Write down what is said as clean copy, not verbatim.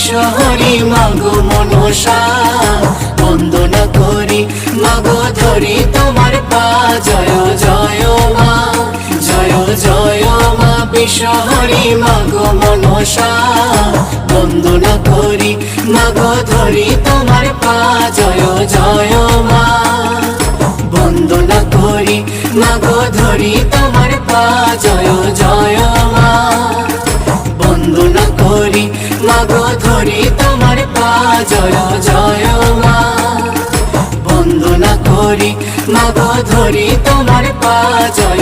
বিশ্বহরি মাগো মনসা বন্দনা করি মাগো ধরি তোমার পা জয় জয় মা জয় জয় মা বিশ্বহরি মাগো মনসা বন্দনা করি মাগো ধরি তোমার পা জয় জয় মা বন্দনা করি মাগো ধরি তোমার পা জয় জয় মা বন্দনা করি মাগো ধরি তোমার পা জয় জয় মা বন্দনা করি মাগো ধরি তোমার পা জয়